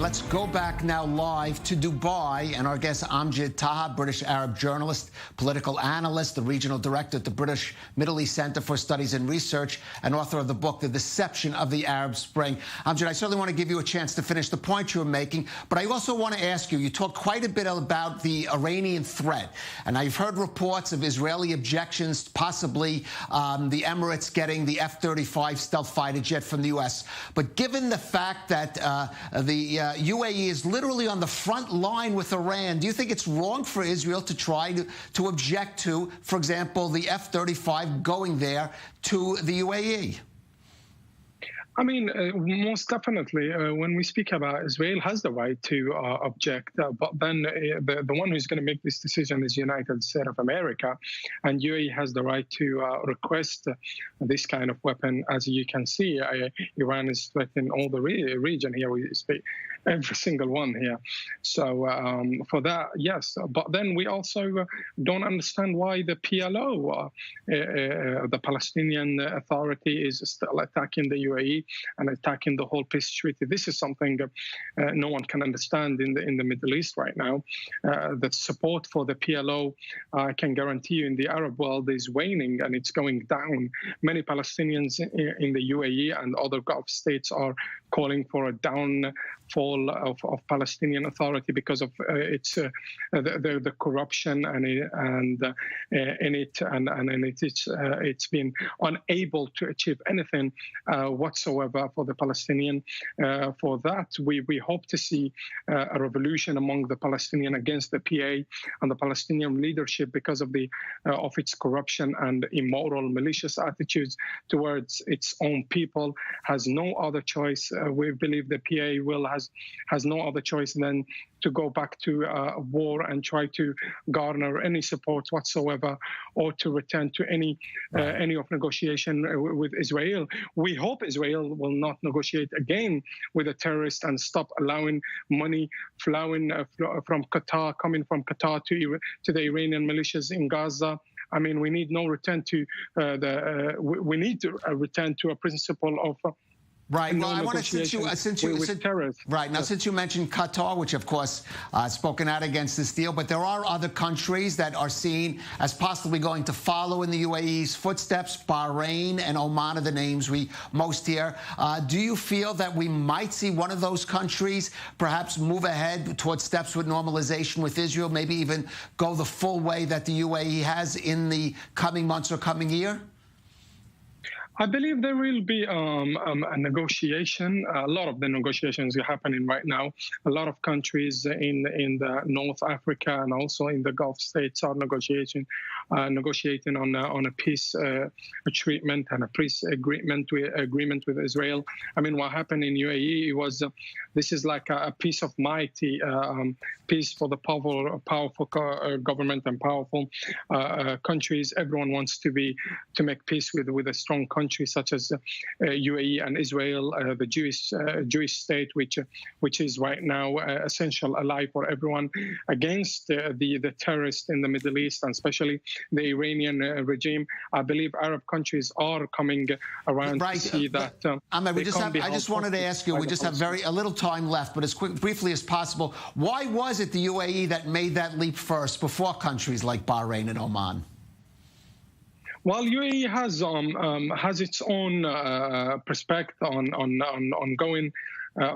Let's go back now live to Dubai, and our guest Amjad Taha, British Arab journalist, political analyst, the regional director at the British Middle East Center for Studies and Research, and author of the book, The Deception of the Arab Spring. Amjad, I certainly want to give you a chance to finish the point you were making, but I also want to ask you, you talked quite a bit about the Iranian threat, and I've heard reports of Israeli objections, possibly the Emirates getting the F-35 stealth fighter jet from the U.S. But given the fact that the UAE is literally on the front line with Iran, do you think it's wrong for Israel to try to object to, for example, the F-35 going there to the UAE? I mean, most definitely, when we speak about Israel has the right to object, but then the one who's going to make this decision is United States of America, and UAE has the right to request this kind of weapon. As you can see, Iran is threatening all the region here. We speak every single one here. So for that, yes. But then we also don't understand why the PLO, the Palestinian Authority, is still attacking the UAE and attacking the whole peace treaty. This is something no one can understand in the Middle East right now. The support for the PLO, I can guarantee you, in the Arab world is waning and it's going down. Many Palestinians in the UAE and other Gulf states are calling for a downfall of Palestinian Authority because of the corruption it's been unable to achieve anything whatsoever for the Palestinian. For that, we hope to see a revolution among the Palestinian against the PA and the Palestinian leadership because of its corruption and immoral, malicious attitudes towards its own people. Has no other choice. We believe the PA has no other choice than to go back to war and try to garner any support whatsoever, or to return to any of negotiation with Israel. We hope Israel will not negotiate again with a terrorist and stop allowing money flowing from Qatar, coming from Qatar to the Iranian militias in Gaza. I mean, we need no return to we need to return to a principle of. Right. Well, I want to, since you mentioned Qatar, which of course has spoken out against this deal, but there are other countries that are seen as possibly going to follow in the UAE's footsteps. Bahrain and Oman are the names we most hear. Do you feel that we might see one of those countries perhaps move ahead towards steps with normalization with Israel, maybe even go the full way that the UAE has in the coming months or coming year? I believe there will be a negotiation. A lot of the negotiations are happening right now. A lot of countries in the North Africa and also in the Gulf states are negotiating on a peace treatment and a peace agreement with Israel. I mean, what happened in UAE was this is like a piece of mighty peace for the powerful government and powerful countries. Everyone wants to make peace with a strong country such as UAE and Israel, the Jewish state, which is right now essential ally for everyone, against the terrorists in the Middle East and especially the Iranian regime. I believe Arab countries are coming around to see that. Ahmed, I just wanted to ask you. We just have a little time left, but as briefly as possible. Why was it the UAE that made that leap first before countries like Bahrain and Oman? Well, UAE has its own perspective on going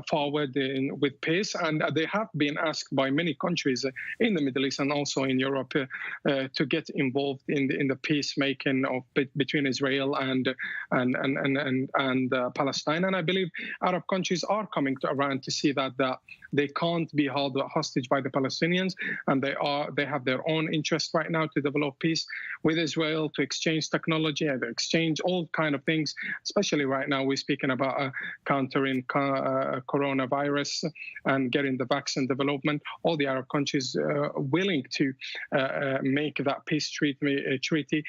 forward with peace, and they have been asked by many countries in the Middle East and also in Europe to get involved in the peacemaking between Israel and Palestine. And I believe Arab countries are coming around to see that they can't be held hostage by the Palestinians, and they have their own interest right now to develop peace with Israel, to exchange technology, and to exchange all kind of things. Especially right now, we're speaking about countering coronavirus and getting the vaccine development. All the Arab countries willing to make that peace treaty.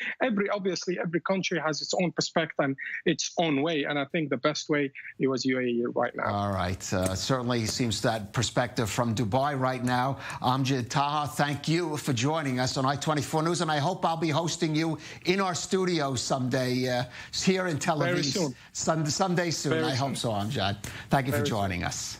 Obviously, every country has its own perspective and its own way, and I think the best way it was UAE right now. All right, certainly seems that perspective from Dubai right now. Amjad Taha, thank you for joining us on I-24 News, and I hope I'll be hosting you in our studio someday here in Tel Aviv. Very soon. Someday soon. I hope so, Amjad. Thank you for joining us.